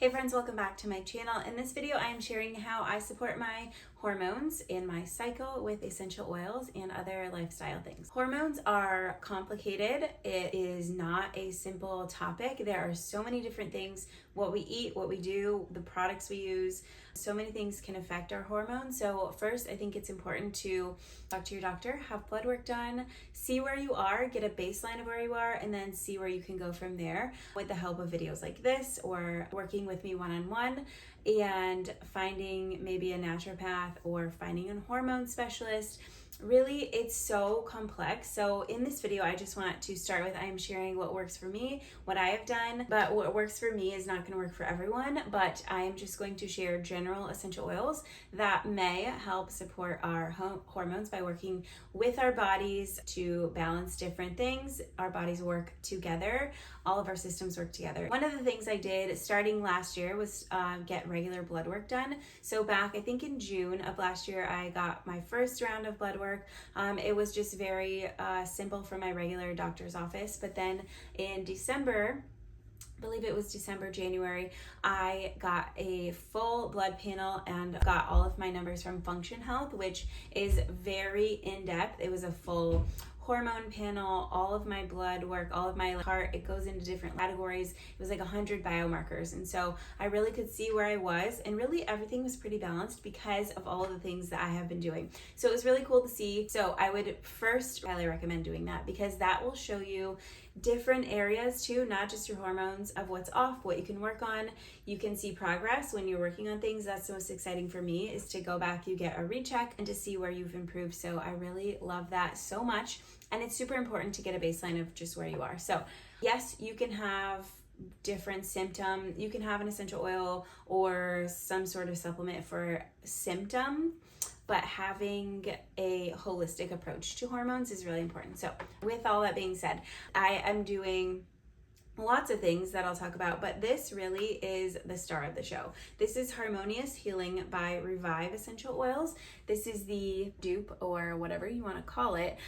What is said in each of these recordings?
Hey friends, welcome back to my channel. In this video, I am sharing how I support my hormones and my cycle with essential oils and other lifestyle things. Hormones are complicated. It is not a simple topic. There are so many different things, what we eat, what we do, the products we use. So many things can affect our hormones. So first, I think it's important to talk to your doctor, have blood work done, see where you are, get a baseline of where you are, and then see where you can go from there with the help of videos like this or working with me one-on-one and finding maybe a naturopath or finding a hormone specialist. Really, it's so complex. So in this video, I just want to start with, I am sharing what works for me, what I have done, but what works for me is not going to work for everyone, but I am just going to share general essential oils that may help support our hormones by working with our bodies to balance different things. Our bodies work together. All of our systems work together. One of the things I did starting last year was get regular blood work done. So back, I think in June of last year, I got my first round of blood work. It was just very simple from my regular doctor's office. But then in December, I believe it was December, January, I got a full blood panel and got all of my numbers from Function Health, which is very in-depth. It was a full hormone panel, all of my blood work, all of my heart, it goes into different categories. It was like 100 biomarkers. And so I really could see where I was, and really everything was pretty balanced because of all of the things that I have been doing. So it was really cool to see. So I would first highly recommend doing that because that will show you different areas too, not just your hormones, of what's off, what you can work on. You can see progress when you're working on things. That's the most exciting for me, is to go back, you get a recheck and to see where you've improved. So I really love that so much. And it's super important to get a baseline of just where you are. So yes, you can have different symptoms. You can have an essential oil or some sort of supplement for symptom, but having a holistic approach to hormones is really important. So with all that being said, I am doing lots of things that I'll talk about, but this really is the star of the show. This is Harmonious Healing by Revive Essential Oils. This is the dupe, or whatever you want to call it.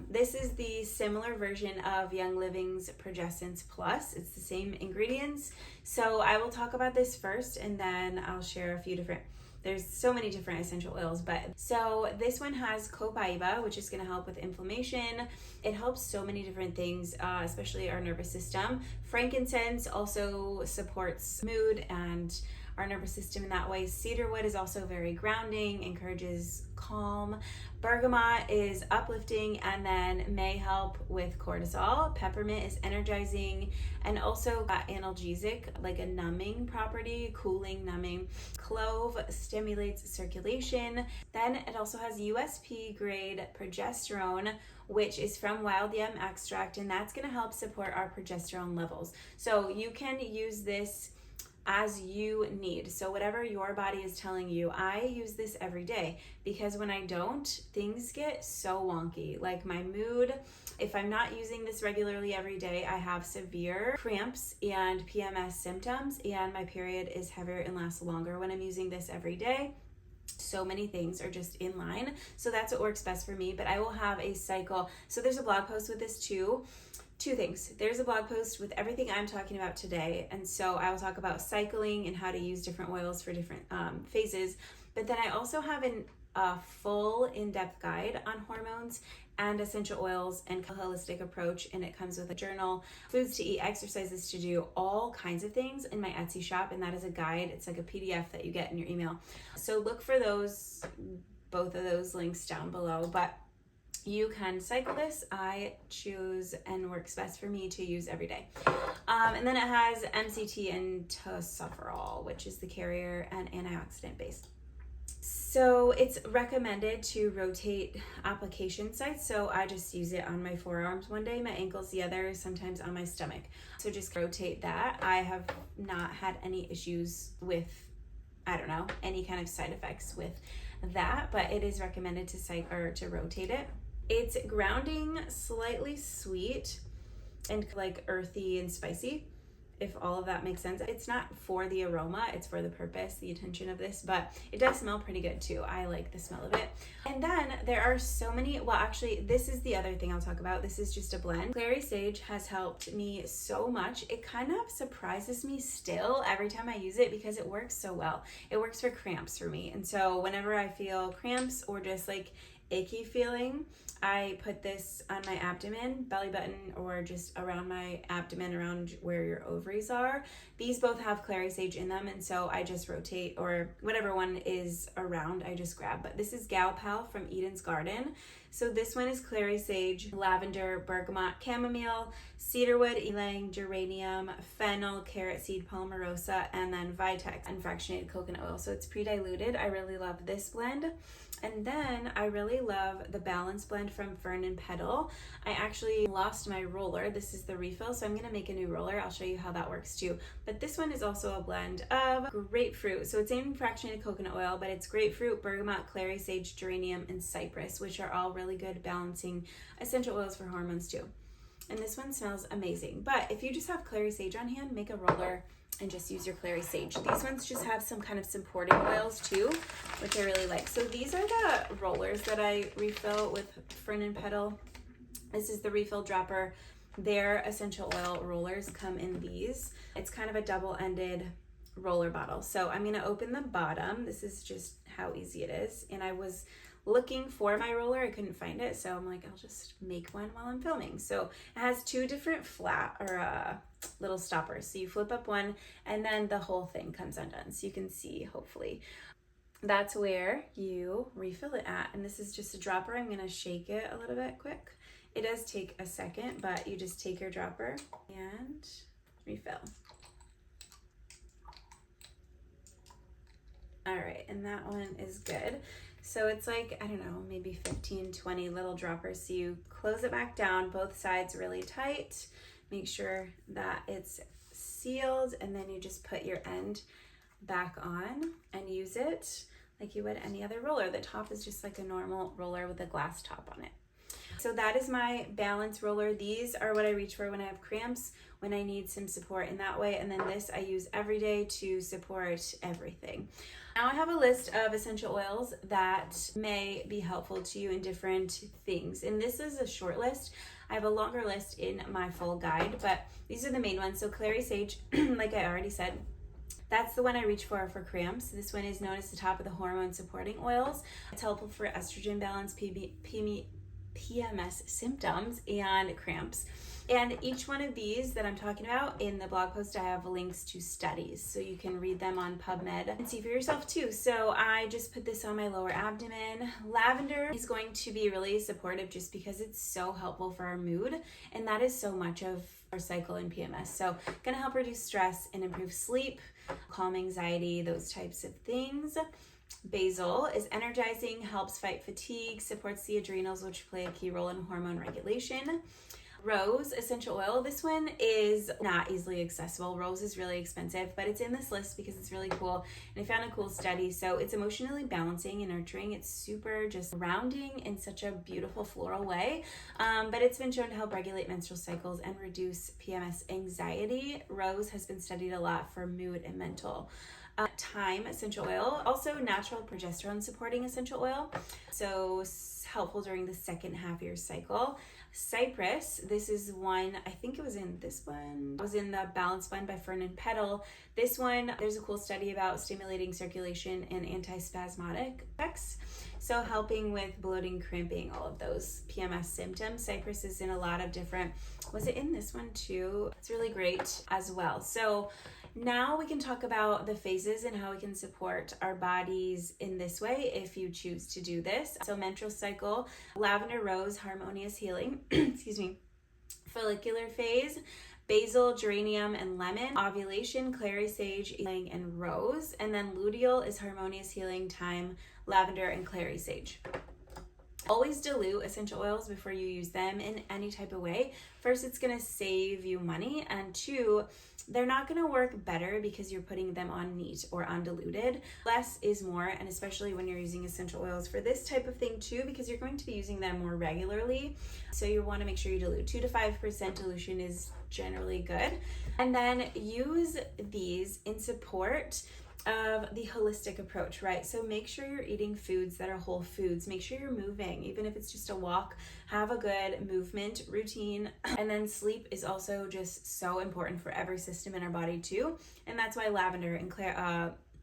This is the similar version of Young Living's Progestins Plus. It's the same ingredients. So I will talk about this first, and then I'll share a few different. There's so many different essential oils, but so this one has copaiba, which is going to help with inflammation. It helps so many different things, especially our nervous system. Frankincense also supports mood and our nervous system in that way. Cedarwood is also very grounding, encourages calm. Bergamot is uplifting and then may help with cortisol. Peppermint is energizing and also analgesic, like a numbing property, cooling, numbing. Clove stimulates circulation. Then it also has USP grade progesterone, which is from wild yam extract, and that's going to help support our progesterone levels. So you can use this as you need. So whatever your body is telling you. I use this every day because when I don't, things get so wonky. Like my mood, if I'm not using this regularly every day, I have severe cramps and PMS symptoms, and my period is heavier and lasts longer when I'm using this every day. So many things are just in line. So that's what works best for me, but I will have a cycle. So there's a blog post with this too. Two things. There's a blog post with everything I'm talking about today. And so I will talk about cycling and how to use different oils for different phases. But then I also have a full in-depth guide on hormones and essential oils and a holistic approach. And it comes with a journal, foods to eat, exercises to do, all kinds of things in my Etsy shop. And that is a guide. It's like a PDF that you get in your email. So look for those, both of those links down below. But you can cycle this. I choose and works best for me to use every day. And then it has MCT and tocopherol, which is the carrier and antioxidant base. So it's recommended to rotate application sites. So I just use it on my forearms one day, my ankles the other, sometimes on my stomach. So just rotate that. I have not had any issues with, any kind of side effects with that, but it is recommended to cycle or to rotate it. It's grounding, slightly sweet, and like earthy and spicy. if all of that makes sense. It's not for the aroma, it's for the purpose, the intention of this, but it does smell pretty good too. I like the smell of it. And then there are so many, well, actually, this is the other thing I'll talk about. This is just a blend. Clary Sage has helped me so much. It kind of surprises me still every time I use it because it works so well. It works for cramps for me. And so whenever I feel cramps or just like achy feeling, I put this on my abdomen, belly button, or just around my abdomen, around where your ovaries are. These both have Clary Sage in them, and so I just rotate, or whatever one is around, I just grab. But this is Gal Pal from Eden's Garden. So this one is Clary Sage, lavender, bergamot, chamomile, cedarwood, ylang, geranium, fennel, carrot seed, palmarosa, and then Vitex and fractionated coconut oil. So it's pre-diluted. I really love this blend. And then I really love the Balance blend from Fern and Petal. I actually lost my roller. This is the refill, so I'm gonna make a new roller. I'll show you how that works too. But this one is also a blend of grapefruit. So it's in fractionated coconut oil, but it's grapefruit, bergamot, Clary Sage, geranium, and cypress, which are all really good balancing essential oils for hormones too. And this one smells amazing. But if you just have Clary Sage on hand, make a roller and just use your Clary Sage. These ones just have some kind of supporting oils too, which I really like. So these are the rollers that I refill with Fern and Petal. This is the refill dropper. Their essential oil rollers come in these. It's kind of a double-ended roller bottle. So I'm gonna open the bottom. This is just how easy it is. And I was looking for my roller, I couldn't find it, so I'm like, I'll just make one while I'm filming. So it has two different flat or little stoppers. So you flip up one and then the whole thing comes undone. So you can see, hopefully, that's where you refill it at. And this is just a dropper. I'm gonna shake it a little bit quick. It does take a second, but you just take your dropper and refill. All right, and that one is good. So it's like, I don't know, maybe 15, 20 little droppers. So you close it back down, both sides really tight. Make sure that it's sealed, and then you just put your end back on and use it like you would any other roller. The top is just like a normal roller with a glass top on it. So that is my Balance roller. These are what I reach for when I have cramps, when I need some support in that way. And then this I use every day to support everything. Now I have a list of essential oils that may be helpful to you in different things. And this is a short list. I have a longer list in my full guide, but these are the main ones. So Clary Sage, like I already said, that's the one I reach for cramps. This one is known as the top of the hormone supporting oils. It's helpful for estrogen balance, PMS symptoms, and cramps. And each one of these that I'm talking about, in the blog post I have links to studies, so you can read them on PubMed and see for yourself too. So I just put this on my lower abdomen. Lavender is going to be really supportive just because it's so helpful for our mood, and that is so much of our cycle in PMS. So gonna help reduce stress and improve sleep, calm anxiety, those types of things. Basil is energizing, helps fight fatigue, supports the adrenals, which play a key role in hormone regulation. Rose essential oil. This one is not easily accessible. Rose is really expensive, but it's in this list because it's really cool. And I found a cool study. So it's emotionally balancing and nurturing. It's super just rounding in such a beautiful floral way. But it's been shown to help regulate menstrual cycles and reduce PMS anxiety. Rose has been studied a lot for mood and mental. Thyme essential oil, also natural progesterone supporting essential oil, so helpful during the second half of your cycle. Cypress, this is one, I think it was in this one, it was in the Balance blend by Fern and Petal. This one, there's a cool study about stimulating circulation and antispasmodic effects, so helping with bloating, cramping, all of those PMS symptoms. Cypress is in a lot of different, was it in this one too? It's really great as well. So now we can talk about the phases and how we can support our bodies in this way if you choose to do this. So menstrual cycle, lavender, rose, harmonious healing, excuse me, follicular phase, basil, geranium, and lemon, ovulation, Clary Sage, ylang, and rose, and then luteal is harmonious healing, thyme, lavender, and Clary Sage. Always dilute essential oils before you use them in any type of way. First, it's gonna save you money, and two, they're not gonna work better because you're putting them on neat or undiluted. Less is more, and especially when you're using essential oils for this type of thing too, because you're going to be using them more regularly. So you wanna make sure you dilute. 2 to 5% dilution is generally good. And then use these in support of the holistic approach, right? So make sure you're eating foods that are whole foods. Make sure you're moving, even if it's just a walk. Have a good movement routine. And then sleep is also just so important for every system in our body too. And that's why lavender and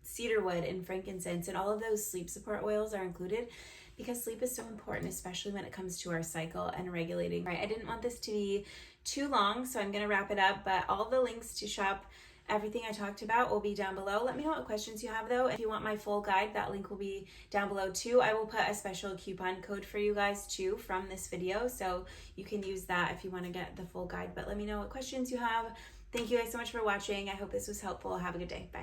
cedarwood and frankincense and all of those sleep support oils are included, because sleep is so important, especially when it comes to our cycle and regulating. Right, I didn't want this to be too long, so I'm gonna wrap it up, but all the links to shop everything I talked about will be down below. Let me know what questions you have though. If you want my full guide, that link will be down below too. I will put a special coupon code for you guys too from this video, so you can use that if you want to get the full guide. But let me know what questions you have. Thank you guys so much for watching. I hope this was helpful. Have a good day. Bye.